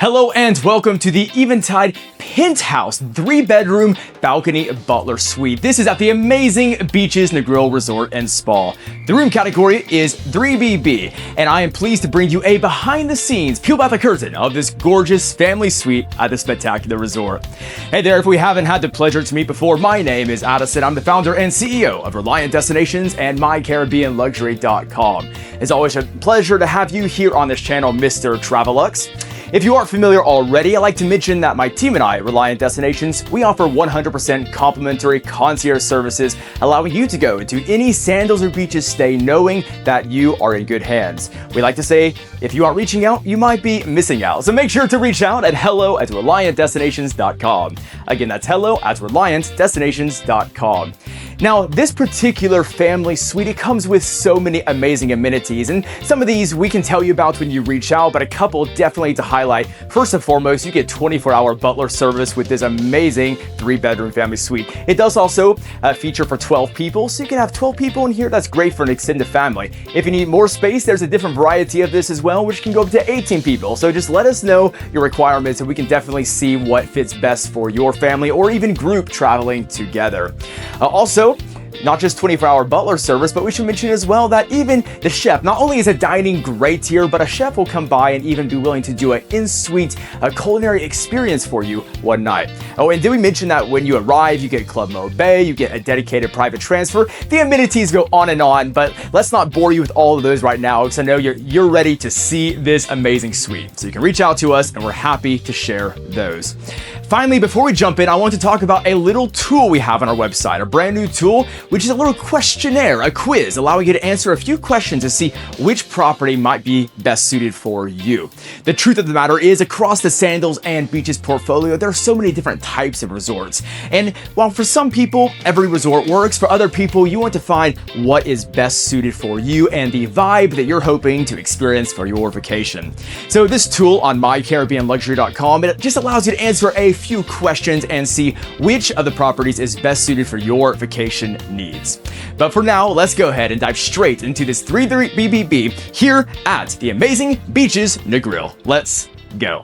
Hello and welcome to the Eventide Penthouse 3-bedroom balcony Butler suite. This is at the amazing Beaches Negril Resort and Spa. The room category is 3BB, and I am pleased to bring you a behind-the-scenes peel back the curtain of this gorgeous family suite at the spectacular resort. Hey there, if we haven't had the pleasure to meet before, my name is 𝘗𝘂𝘅. I'm the founder and CEO of Reliant Destinations and 𝗏𝐾aribbeanluxury.com. It's always a pleasure to have you here on this channel, Mr TraveLux. If you aren't familiar already, I'd like to mention that my team and I at Reliant Destinations, we offer 100% complimentary concierge services, allowing you to go into any sandals or beaches stay knowing that you are in good hands. We like to say, if you aren't reaching out, you might be missing out. So make sure to reach out at hello@reliantdestinations.com. Again, that's hello@reliantdestinations.com. Now, this particular family suite, it comes with so many amazing amenities, and some of these we can tell you about when you reach out, but a couple definitely to highlight. First and foremost, you get 24-hour butler service with this amazing 3-bedroom family suite. It does also feature for 12 people, so you can have 12 people in here. That's great for an extended family. If you need more space, there's a different variety of this as well, which can go up to 18 people. So just let us know your requirements and we can definitely see what fits best for your family or even group traveling together. Also, not just 24-hour butler service, but we should mention as well that even the chef, not only is a dining great here, but a chef will come by and even be willing to do an in-suite culinary experience for you one night. Oh, and did we mention that when you arrive, you get 𝗏𝗏𝗏𝘀, you get a dedicated private transfer. The amenities go on, but let's not bore you with all of those right now, because I know you're ready to see this amazing suite. So you can reach out to us, and we're happy to share those. Finally, before we jump in, I want to talk about a little tool we have on our website, a brand new tool, which is a little questionnaire, a quiz, allowing you to answer a few questions to see which property might be best suited for you. The truth of the matter is, across the sandals and beaches portfolio, there are so many different types of resorts. And while for some people, every resort works, for other people, you want to find what is best suited for you and the vibe that you're hoping to experience for your vacation. So this tool on 𝗏𝗏𝗏𝗏𝗏𝗏𝗏𝗏𝗏𝗏, it just allows you to answer a few questions and see which of the properties is best suited for your vacation needs. But for now, let's go ahead and dive straight into this 3BB here at the amazing Beaches Negril. Let's go.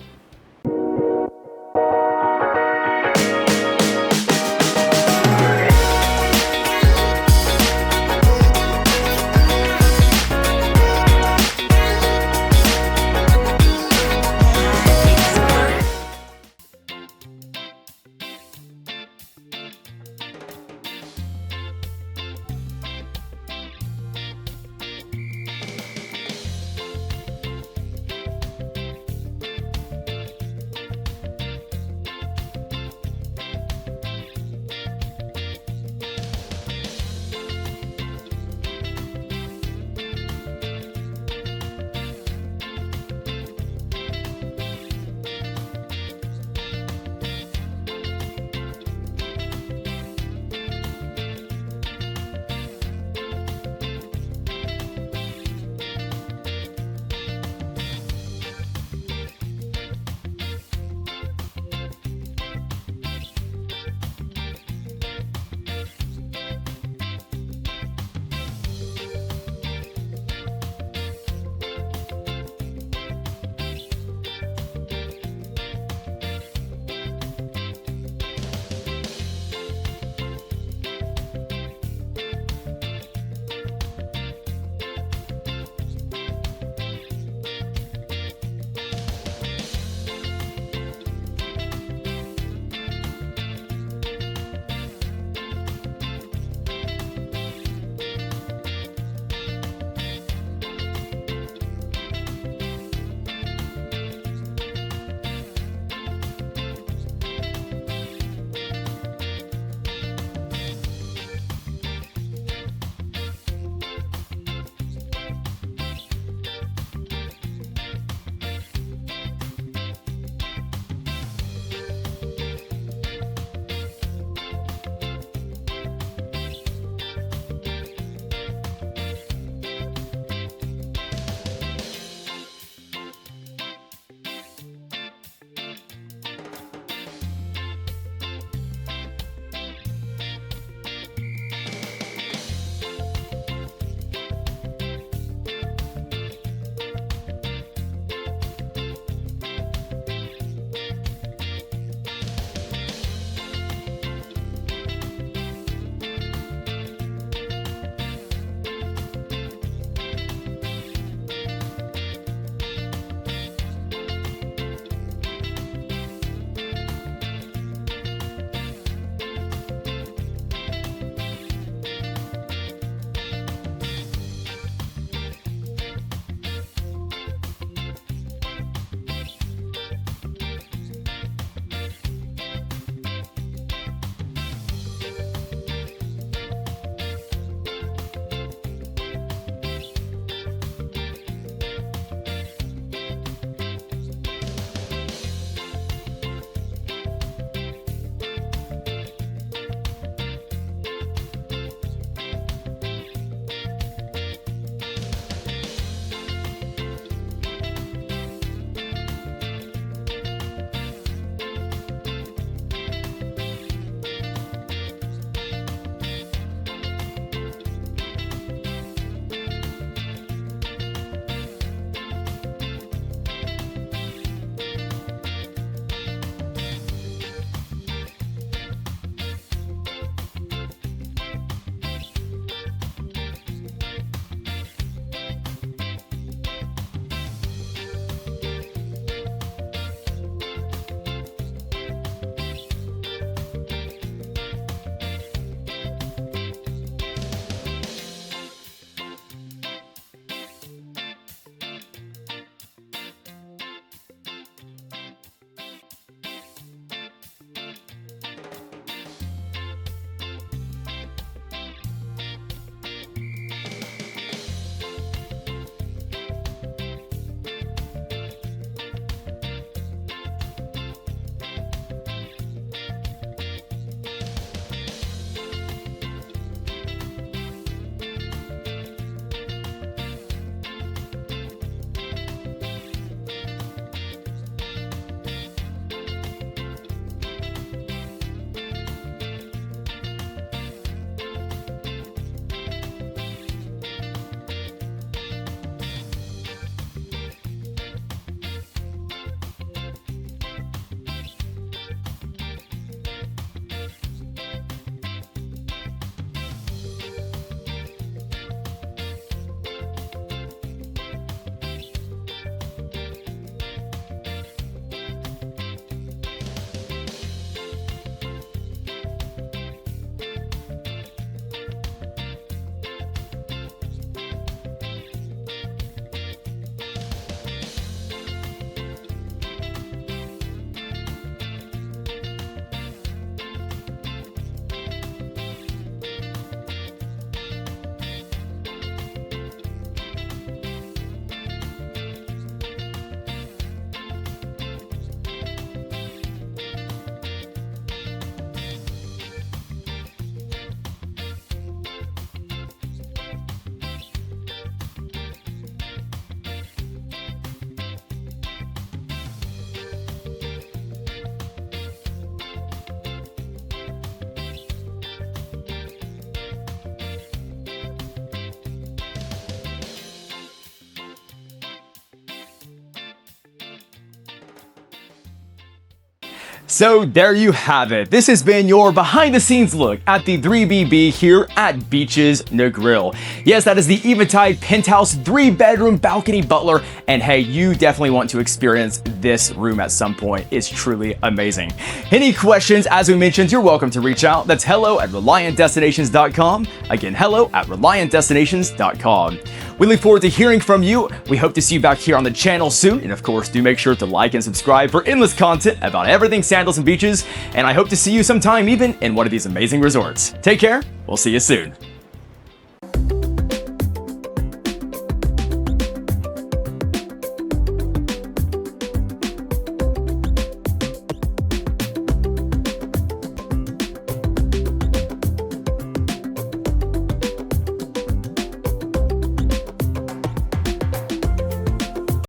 So there you have it. This has been your behind the scenes look at the 3BB here at Beaches Negril. Yes, that is the Eventide Penthouse 3-bedroom balcony Butler. And hey, you definitely want to experience this room at some point. It's truly amazing. Any questions, as we mentioned, you're welcome to reach out. That's hello@ReliantDestinations.com. Again, hello@ReliantDestinations.com. We look forward to hearing from you. We hope to see you back here on the channel soon. And of course, do make sure to like and subscribe for endless content about everything sandals and beaches. And I hope to see you sometime even in one of these amazing resorts. Take care. We'll see you soon.